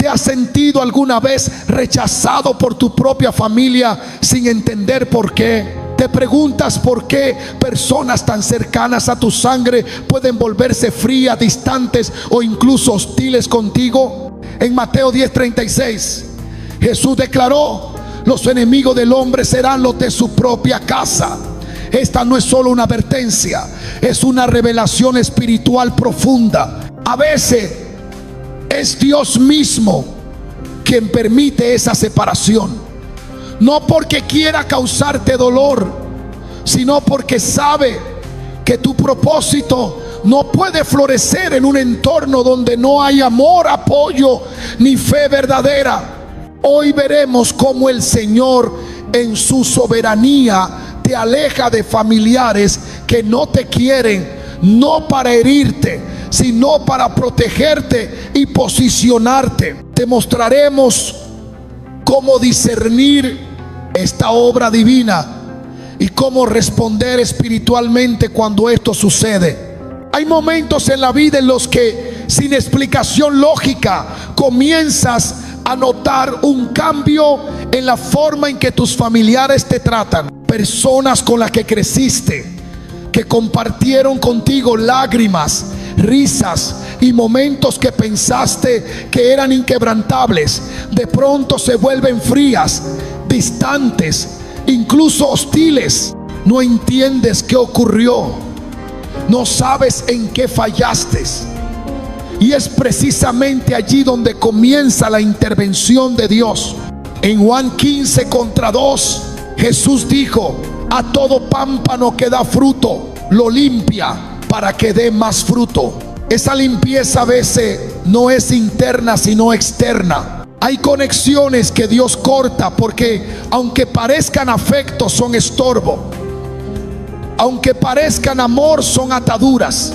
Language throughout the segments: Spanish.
¿Te has sentido alguna vez rechazado por tu propia familia sin entender por qué? ¿Te preguntas por qué personas tan cercanas a tu sangre pueden volverse frías, distantes o incluso hostiles contigo? En Mateo 10:36, Jesús declaró: los enemigos del hombre serán los de su propia casa. Esta no es solo una advertencia, es una revelación espiritual profunda. A veces es Dios mismo quien permite esa separación. No porque quiera causarte dolor, sino porque sabe que tu propósito no puede florecer en un entorno donde no hay amor, apoyo ni fe verdadera. Hoy veremos cómo el Señor en su soberanía te aleja de familiares que no te quieren, no para herirte, sino para protegerte y posicionarte. Te mostraremos cómo discernir esta obra divina y cómo responder espiritualmente cuando esto sucede. Hay momentos en la vida en los que, sin explicación lógica, comienzas a notar un cambio en la forma en que tus familiares te tratan. Personas con las que creciste, que compartieron contigo lágrimas, risas y momentos que pensaste que eran inquebrantables, de pronto se vuelven frías, distantes, incluso hostiles. No entiendes qué ocurrió, no sabes en qué fallaste, y es precisamente allí donde comienza la intervención de Dios. En Juan 15:2, Jesús dijo: a todo pámpano que da fruto lo limpia para que dé más fruto. Esa limpieza a veces no es interna sino externa. Hay conexiones que Dios corta porque aunque parezcan afecto son estorbo, aunque parezcan amor son ataduras,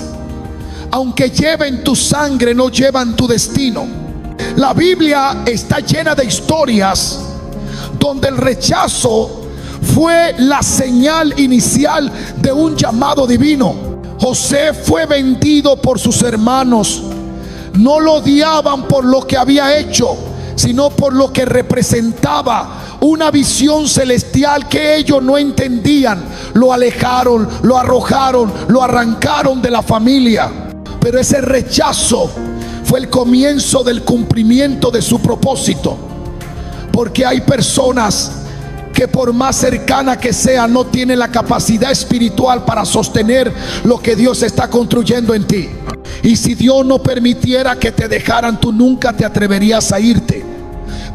aunque lleven tu sangre no llevan tu destino. La Biblia está llena de historias donde el rechazo fue la señal inicial de un llamado divino. José fue vendido por sus hermanos. No lo odiaban por lo que había hecho, sino por lo que representaba una visión celestial que ellos no entendían. Lo alejaron, lo arrojaron, lo arrancaron de la familia. Pero ese rechazo fue el comienzo del cumplimiento de su propósito. Porque hay personas que por más cercana que sea, no tienen la capacidad espiritual para sostener lo que Dios está construyendo en ti. Y si Dios no permitiera que te dejaran, tú nunca te atreverías a irte.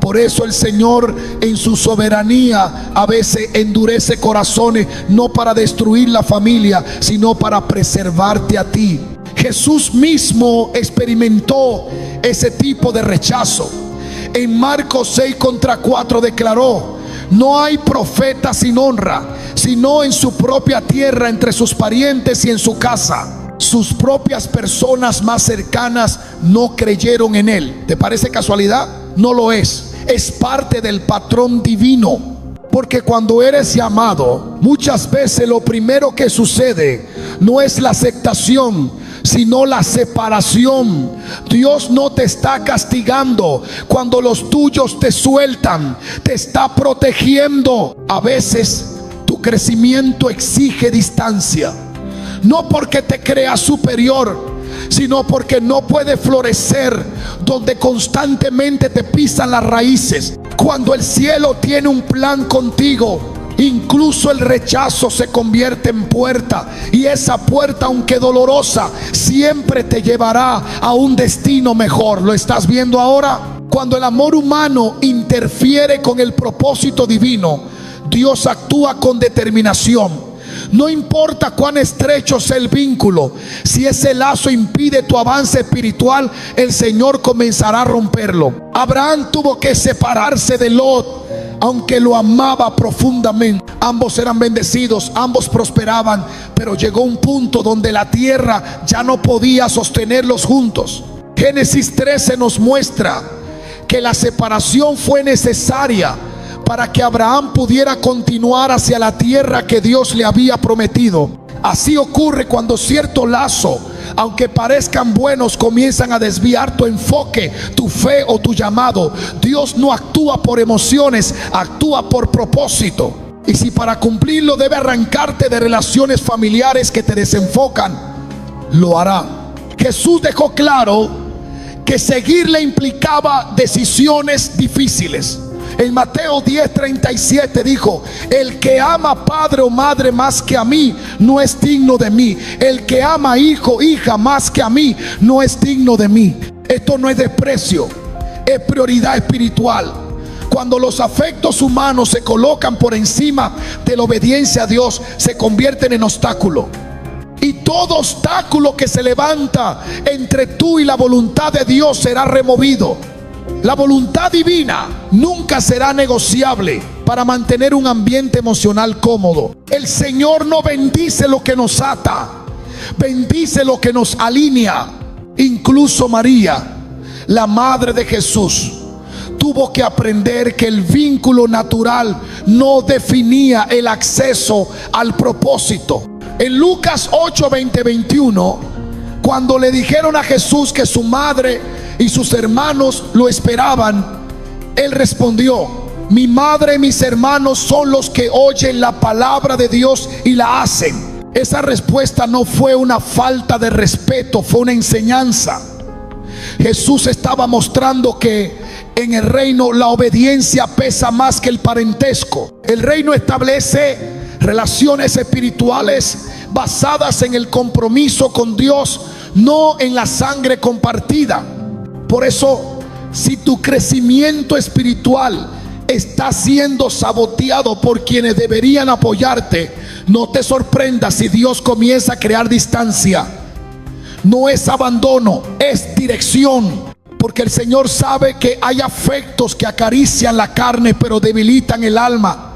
Por eso el Señor en su soberanía a veces endurece corazones, no para destruir la familia, sino para preservarte a ti. Jesús mismo experimentó ese tipo de rechazo. En Marcos 6:4 declaró: no hay profeta sin honra, sino en su propia tierra, entre sus parientes y en su casa. Sus propias personas más cercanas no creyeron en él. ¿Te parece casualidad? No lo es. Es parte del patrón divino. Porque cuando eres llamado, muchas veces lo primero que sucede no es la aceptación, sino la separación. Dios no te está castigando cuando los tuyos te sueltan, te está protegiendo. A veces tu crecimiento exige distancia, no porque te creas superior, sino porque no puede florecer donde constantemente te pisan las raíces. Cuando el cielo tiene un plan contigo, incluso el rechazo se convierte en puerta, y esa puerta, aunque dolorosa, siempre te llevará a un destino mejor. ¿Lo estás viendo ahora? Cuando el amor humano interfiere con el propósito divino, Dios actúa con determinación. No importa cuán estrecho sea el vínculo, si ese lazo impide tu avance espiritual, el Señor comenzará a romperlo. Abraham tuvo que separarse de Lot, aunque lo amaba profundamente. Ambos eran bendecidos, ambos prosperaban, pero llegó un punto donde la tierra ya no podía sostenerlos juntos. Génesis 13 nos muestra que la separación fue necesaria para que Abraham pudiera continuar hacia la tierra que Dios le había prometido. Así ocurre cuando cierto lazo aunque parezcan buenos, comienzan a desviar tu enfoque, tu fe o tu llamado. Dios no actúa por emociones, actúa por propósito. Y si para cumplirlo debe arrancarte de relaciones familiares que te desenfocan, lo hará. Jesús dejó claro que seguirle implicaba decisiones difíciles. En Mateo 10:37 dijo: el que ama padre o madre más que a mí no es digno de mí. El que ama hijo o hija más que a mí no es digno de mí. Esto no es desprecio, es prioridad espiritual. Cuando los afectos humanos se colocan por encima de la obediencia a Dios, se convierten en obstáculo. Y todo obstáculo que se levanta entre tú y la voluntad de Dios será removido. La voluntad divina nunca será negociable para mantener un ambiente emocional cómodo. El Señor no bendice lo que nos ata, bendice lo que nos alinea. Incluso María, la madre de Jesús, tuvo que aprender que el vínculo natural no definía el acceso al propósito. En Lucas 8, 20, 21, cuando le dijeron a Jesús que su madre y sus hermanos lo esperaban, él respondió: mi madre y mis hermanos son los que oyen la palabra de Dios y la hacen. Esa respuesta no fue una falta de respeto, fue una enseñanza. Jesús estaba mostrando que en el reino la obediencia pesa más que el parentesco. El reino establece relaciones espirituales basadas en el compromiso con Dios, no en la sangre compartida. Por eso, si tu crecimiento espiritual está siendo saboteado por quienes deberían apoyarte, no te sorprendas si Dios comienza a crear distancia. No es abandono, es dirección. Porque el Señor sabe que hay afectos que acarician la carne pero debilitan el alma.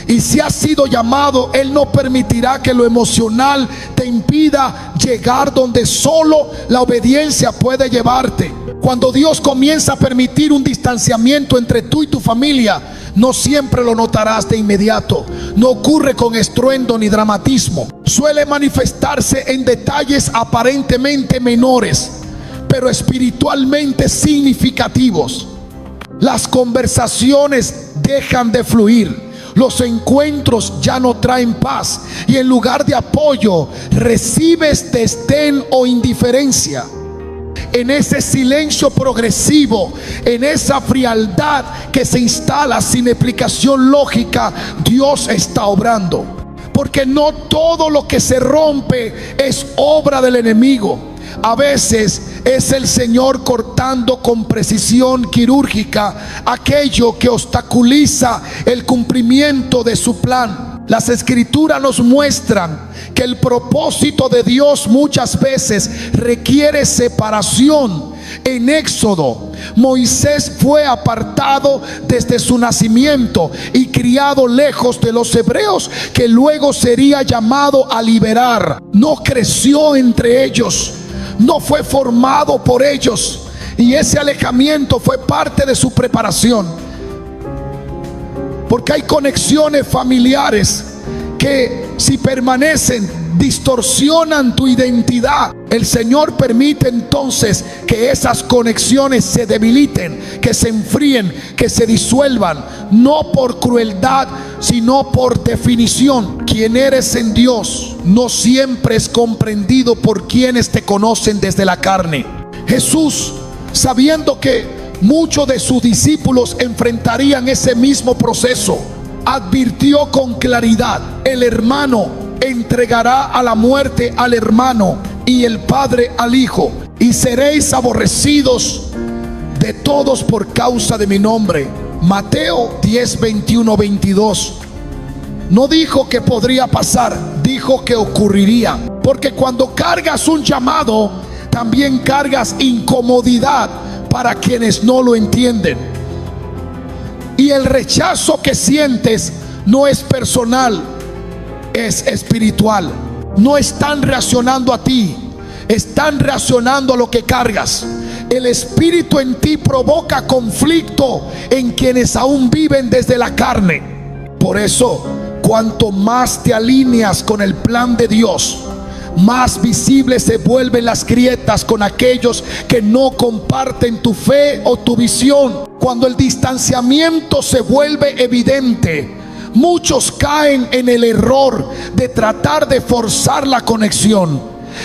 Y si has sido llamado, Él no permitirá que lo emocional te impida llegar donde solo la obediencia puede llevarte. Cuando Dios comienza a permitir un distanciamiento entre tú y tu familia, no siempre lo notarás de inmediato. No ocurre con estruendo ni dramatismo. Suele manifestarse en detalles aparentemente menores, pero espiritualmente significativos. Las conversaciones dejan de fluir. Los encuentros ya no traen paz. Y en lugar de apoyo, recibes desdén o indiferencia. En ese silencio progresivo, en esa frialdad que se instala sin explicación lógica, Dios está obrando. Porque no todo lo que se rompe es obra del enemigo. A veces es el Señor cortando con precisión quirúrgica aquello que obstaculiza el cumplimiento de su plan. Las escrituras nos muestran que el propósito de Dios muchas veces requiere separación. En Éxodo, Moisés fue apartado desde su nacimiento y criado lejos de los hebreos que luego sería llamado a liberar. No creció entre ellos, no fue formado por ellos, y ese alejamiento fue parte de su preparación. Porque hay conexiones familiares que, si permanecen, distorsionan tu identidad. El Señor permite entonces que esas conexiones se debiliten, que se enfríen, que se disuelvan, no por crueldad, sino por definición. Quien eres en Dios no siempre es comprendido por quienes te conocen desde la carne. Jesús, sabiendo que muchos de sus discípulos enfrentarían ese mismo proceso, advirtió con claridad: el hermano entregará a la muerte al hermano y el padre al hijo, y seréis aborrecidos de todos por causa de mi nombre. Mateo 10, 21, 22. No dijo que podría pasar, dijo que ocurriría. Porque cuando cargas un llamado, también cargas incomodidad para quienes no lo entienden. Y el rechazo que sientes no es personal, es espiritual. No están reaccionando a ti, están reaccionando a lo que cargas. El espíritu en ti provoca conflicto en quienes aún viven desde la carne. Por eso, cuanto más te alineas con el plan de Dios, más visibles se vuelven las grietas con aquellos que no comparten tu fe o tu visión. Cuando el distanciamiento se vuelve evidente, muchos caen en el error de tratar de forzar la conexión,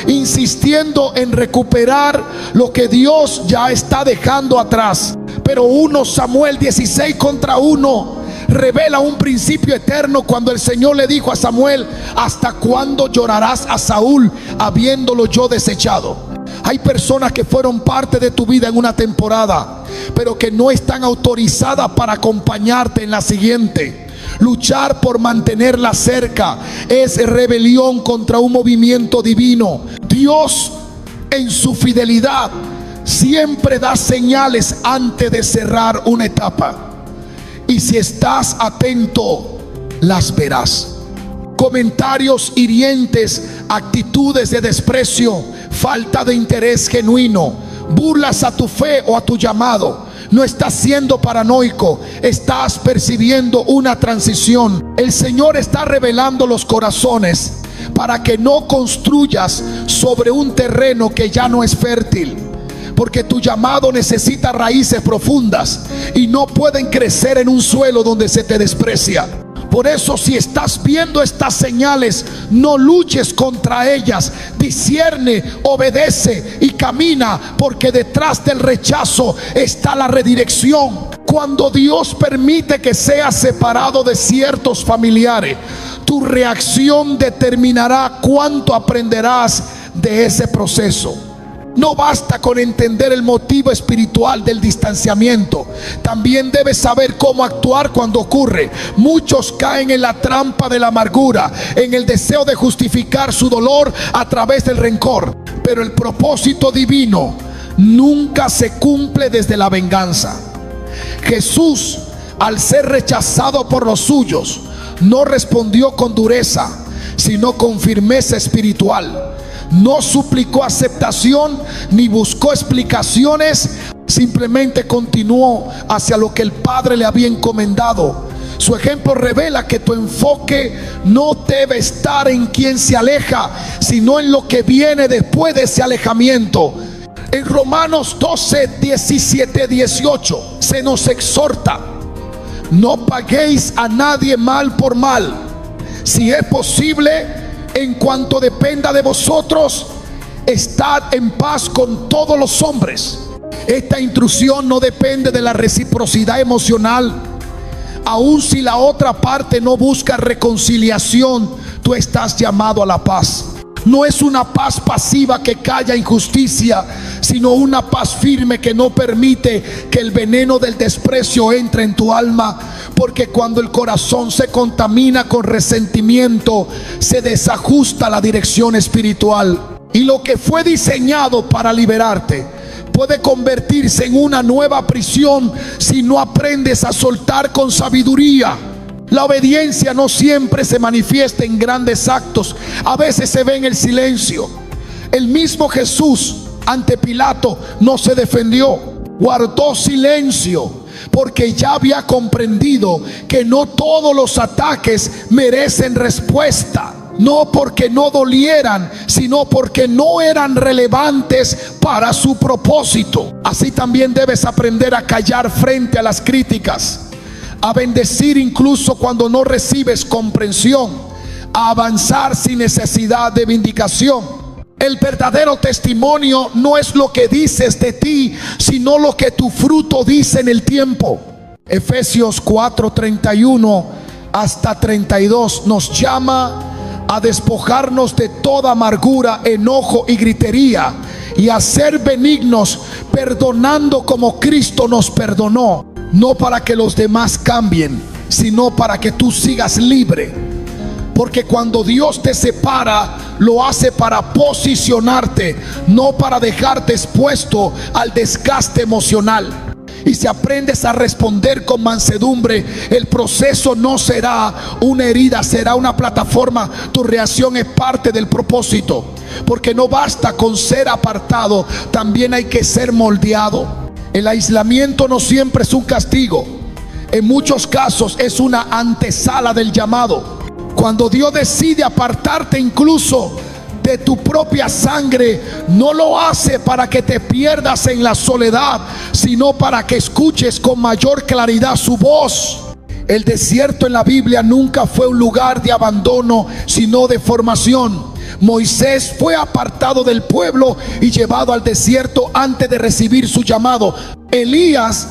insistiendo en recuperar lo que Dios ya está dejando atrás. Pero 1 Samuel 16:1 revela un principio eterno cuando el Señor le dijo a Samuel: ¿hasta cuándo llorarás a Saúl habiéndolo yo desechado? Hay personas que fueron parte de tu vida en una temporada, pero que no están autorizadas para acompañarte en la siguiente. Luchar por mantenerla cerca es rebelión contra un movimiento divino. Dios, en su fidelidad, siempre da señales antes de cerrar una etapa, y si estás atento, las verás. Comentarios hirientes, actitudes de desprecio, falta de interés genuino, burlas a tu fe o a tu llamado. No estás siendo paranoico, estás percibiendo una transición. El Señor está revelando los corazones para que no construyas sobre un terreno que ya no es fértil, porque tu llamado necesita raíces profundas y no pueden crecer en un suelo donde se te desprecia. Por eso, si estás viendo estas señales, no luches contra ellas. Discierne, obedece y camina, porque detrás del rechazo está la redirección. Cuando Dios permite que seas separado de ciertos familiares, tu reacción determinará cuánto aprenderás de ese proceso. No basta con entender el motivo espiritual del distanciamiento, también debes saber cómo actuar cuando ocurre. Muchos caen en la trampa de la amargura, en el deseo de justificar su dolor a través del rencor. Pero el propósito divino nunca se cumple desde la venganza. Jesús, al ser rechazado por los suyos, no respondió con dureza, sino con firmeza espiritual. No suplicó aceptación ni buscó explicaciones, simplemente continuó hacia lo que el Padre le había encomendado. Su ejemplo revela que tu enfoque no debe estar en quien se aleja, sino en lo que viene después de ese alejamiento. En Romanos 12, 17, 18 se nos exhorta: no paguéis a nadie mal por mal. Si es posible, en cuanto dependa de vosotros, estad en paz con todos los hombres. Esta instrucción no depende de la reciprocidad emocional. Aun si la otra parte no busca reconciliación, tú estás llamado a la paz. No es una paz pasiva que calla injusticia, sino una paz firme que no permite que el veneno del desprecio entre en tu alma. Porque cuando el corazón se contamina con resentimiento, se desajusta la dirección espiritual. Y lo que fue diseñado para liberarte puede convertirse en una nueva prisión si no aprendes a soltar con sabiduría. La obediencia no siempre se manifiesta en grandes actos, a veces se ve en el silencio. El mismo Jesús ante Pilato no se defendió, guardó silencio, porque ya había comprendido que no todos los ataques merecen respuesta. No porque no dolieran, sino porque no eran relevantes para su propósito. Así también debes aprender a callar frente a las críticas, a bendecir incluso cuando no recibes comprensión, a avanzar sin necesidad de vindicación. El verdadero testimonio no es lo que dices de ti, sino lo que tu fruto dice en el tiempo. Efesios 4:31 hasta 32 nos llama a despojarnos de toda amargura, enojo y gritería, y a ser benignos, perdonando como Cristo nos perdonó. No para que los demás cambien, sino para que tú sigas libre. Porque cuando Dios te separa, lo hace para posicionarte, no para dejarte expuesto al desgaste emocional. Y si aprendes a responder con mansedumbre, el proceso no será una herida, será una plataforma. Tu reacción es parte del propósito. Porque no basta con ser apartado, también hay que ser moldeado. El aislamiento no siempre es un castigo. En muchos casos es una antesala del llamado. Cuando Dios decide apartarte, incluso de tu propia sangre, no lo hace para que te pierdas en la soledad, sino para que escuches con mayor claridad su voz. El desierto en la Biblia nunca fue un lugar de abandono, sino de formación. Moisés fue apartado del pueblo y llevado al desierto antes de recibir su llamado. Elías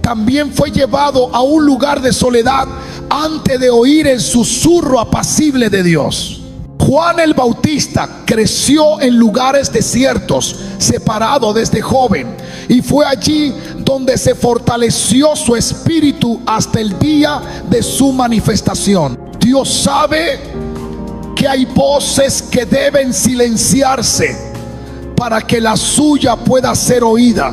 también fue llevado a un lugar de soledad antes de oír el susurro apacible de Dios. Juan el Bautista creció en lugares desiertos, separado desde joven, y fue allí donde se fortaleció su espíritu hasta el día de su manifestación. Dios sabe que hay voces que deben silenciarse para que la suya pueda ser oída.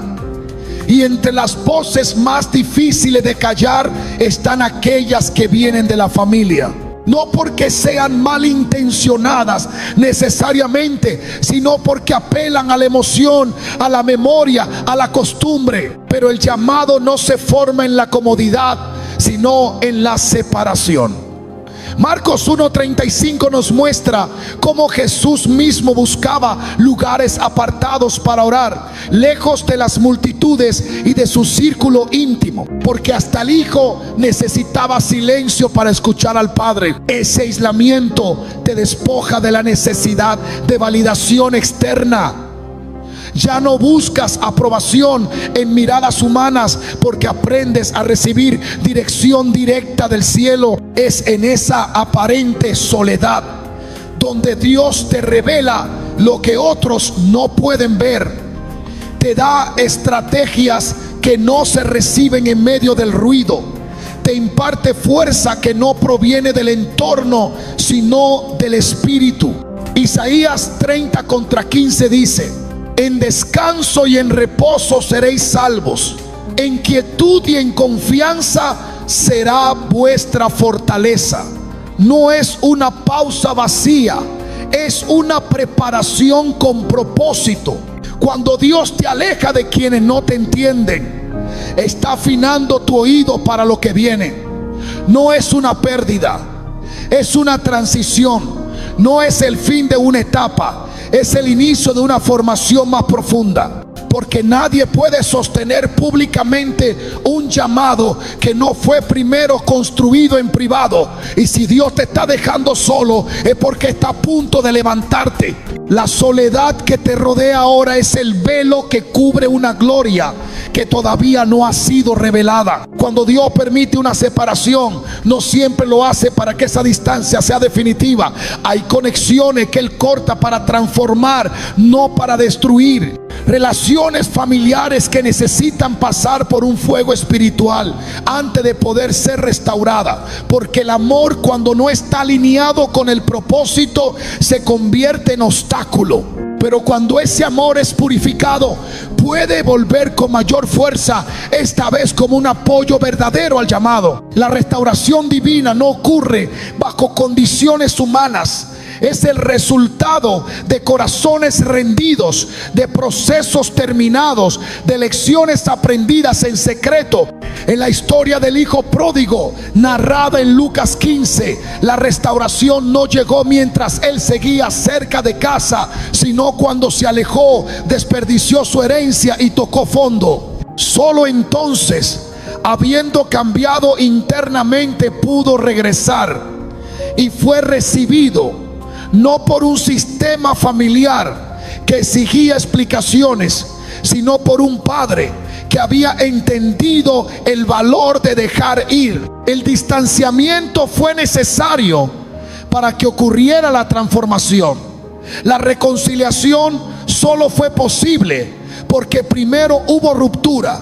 Y entre las voces más difíciles de callar están aquellas que vienen de la familia. No porque sean malintencionadas necesariamente, sino porque apelan a la emoción, a la memoria, a la costumbre. Pero el llamado no se forma en la comodidad, sino en la separación. Marcos 1:35 nos muestra cómo Jesús mismo buscaba lugares apartados para orar, lejos de las multitudes y de su círculo íntimo, porque hasta el Hijo necesitaba silencio para escuchar al Padre. Ese aislamiento te despoja de la necesidad de validación externa. Ya no buscas aprobación en miradas humanas, porque aprendes a recibir dirección directa del cielo. Es en esa aparente soledad donde Dios te revela lo que otros no pueden ver. Te da estrategias que no se reciben en medio del ruido. Te imparte fuerza que no proviene del entorno, sino del Espíritu. Isaías 30:15 dice: en descanso y en reposo seréis salvos. En quietud y en confianza será vuestra fortaleza. No es una pausa vacía, es una preparación con propósito. Cuando Dios te aleja de quienes no te entienden, está afinando tu oído para lo que viene. No es una pérdida, es una transición. No es el fin de una etapa, es el inicio de una formación más profunda. Porque nadie puede sostener públicamente un llamado que no fue primero construido en privado. Y si Dios te está dejando solo, es porque está a punto de levantarte. La soledad que te rodea ahora es el velo que cubre una gloria que todavía no ha sido revelada. Cuando Dios permite una separación, no siempre lo hace para que esa distancia sea definitiva. Hay conexiones que Él corta para transformar, no para destruir. Relaciones familiares que necesitan pasar por un fuego espiritual antes de poder ser restaurada, porque el amor, cuando no está alineado con el propósito, se convierte en obstáculo. Pero cuando ese amor es purificado, puede volver con mayor fuerza, esta vez como un apoyo verdadero al llamado. La restauración divina no ocurre bajo condiciones humanas. Es el resultado de corazones rendidos, de procesos terminados, de lecciones aprendidas en secreto. En la historia del hijo pródigo, narrada en Lucas 15, la restauración no llegó mientras él seguía cerca de casa, sino cuando se alejó, desperdició su herencia y tocó fondo. Solo entonces, habiendo cambiado internamente, pudo regresar y fue recibido, no por un sistema familiar que exigía explicaciones, sino por un padre que había entendido el valor de dejar ir. El distanciamiento fue necesario para que ocurriera la transformación. La reconciliación solo fue posible porque primero hubo ruptura.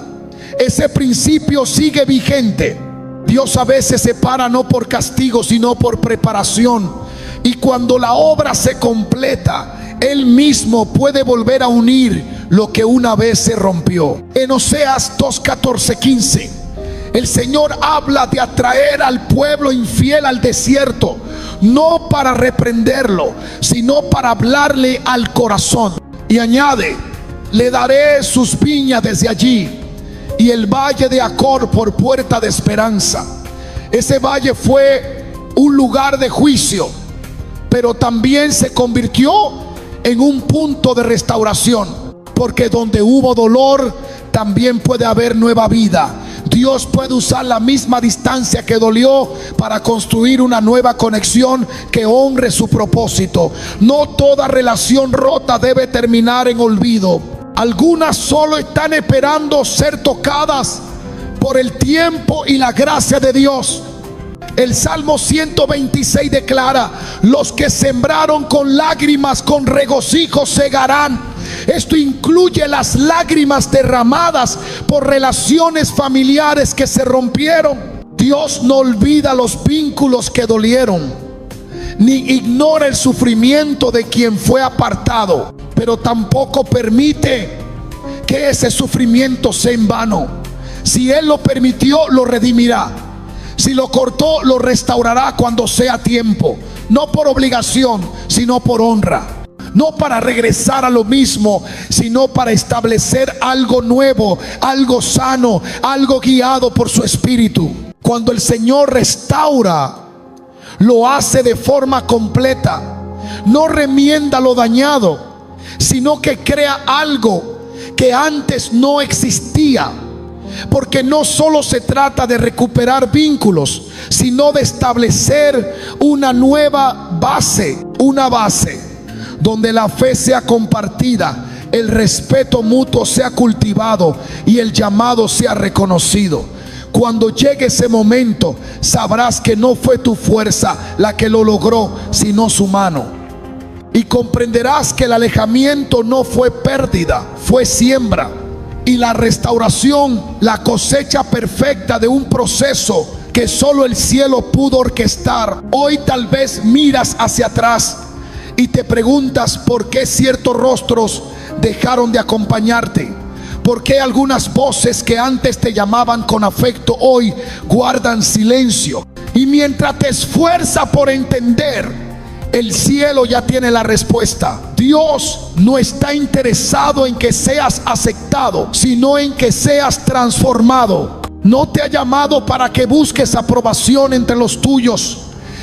Ese principio sigue vigente. Dios a veces separa no por castigo, sino por preparación. Y cuando la obra se completa, Él mismo puede volver a unir lo que una vez se rompió. En Oseas 2:14-15, el Señor habla de atraer al pueblo infiel al desierto, no para reprenderlo, sino para hablarle al corazón. Y añade: le daré sus viñas desde allí, y el valle de Acor por puerta de esperanza. Ese valle fue un lugar de juicio, pero también se convirtió en un punto de restauración, porque donde hubo dolor también puede haber nueva vida. Dios puede usar la misma distancia que dolió para construir una nueva conexión que honre su propósito. No toda relación rota debe terminar en olvido. Algunas solo están esperando ser tocadas por el tiempo y la gracia de Dios. El Salmo 126 declara: los que sembraron con lágrimas, con regocijo segarán. Esto incluye las lágrimas derramadas por relaciones familiares que se rompieron. Dios no olvida los vínculos que dolieron, ni ignora el sufrimiento de quien fue apartado, pero tampoco permite que ese sufrimiento sea en vano. Si Él lo permitió, lo redimirá. Si lo cortó, lo restaurará cuando sea tiempo. No por obligación, sino por honra. No para regresar a lo mismo, sino para establecer algo nuevo, algo sano, algo guiado por su Espíritu. Cuando el Señor restaura, lo hace de forma completa. No remienda lo dañado, sino que crea algo que antes no existía. Porque no solo se trata de recuperar vínculos, sino de establecer una nueva base, una base donde la fe sea compartida, el respeto mutuo sea cultivado y el llamado sea reconocido. Cuando llegue ese momento, sabrás que no fue tu fuerza la que lo logró, sino su mano. Y comprenderás que el alejamiento no fue pérdida, fue siembra. Y la restauración, la cosecha perfecta de un proceso que solo el cielo pudo orquestar. Hoy tal vez miras hacia atrás y te preguntas por qué ciertos rostros dejaron de acompañarte. ¿Por qué algunas voces que antes te llamaban con afecto hoy guardan silencio? Y mientras te esfuerzas por entender, el cielo ya tiene la respuesta. Dios no está interesado en que seas aceptado, sino en que seas transformado. No te ha llamado para que busques aprobación entre los tuyos,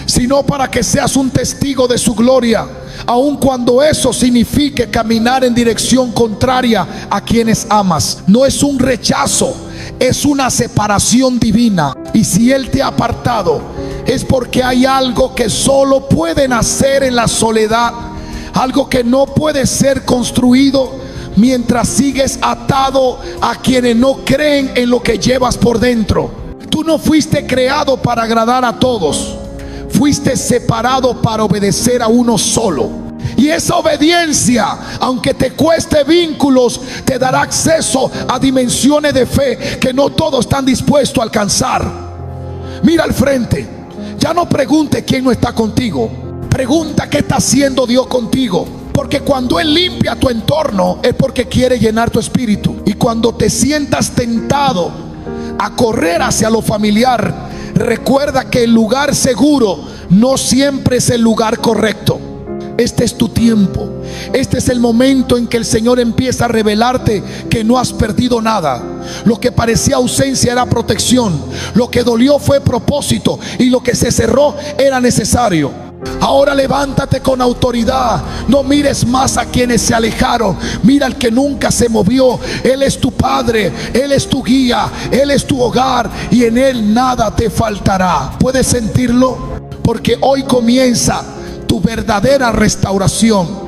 sino para que seas un testigo de su gloria, aun cuando eso signifique caminar en dirección contraria a quienes amas. No es un rechazo, es una separación divina. Y si Él te ha apartado, es porque hay algo que solo puede nacer en la soledad, algo que no puede ser construido mientras sigues atado a quienes no creen en lo que llevas por dentro. Tú no fuiste creado para agradar a todos, fuiste separado para obedecer a uno solo. Y esa obediencia, aunque te cueste vínculos, te dará acceso a dimensiones de fe que no todos están dispuestos a alcanzar. Mira al frente. Ya no pregunte quién no está contigo. Pregunta qué está haciendo Dios contigo. Porque cuando Él limpia tu entorno, es porque quiere llenar tu espíritu. Y cuando te sientas tentado a correr hacia lo familiar, recuerda que el lugar seguro no siempre es el lugar correcto. Este es tu tiempo. Este es el momento en que el Señor empieza a revelarte que no has perdido nada. Lo que parecía ausencia era protección. Lo que dolió fue propósito. Y lo que se cerró era necesario. Ahora levántate con autoridad. No mires más a quienes se alejaron. Mira al que nunca se movió. Él es tu Padre, Él es tu guía, Él es tu hogar, y en Él nada te faltará. ¿Puedes sentirlo? Porque hoy comienza tu verdadera restauración.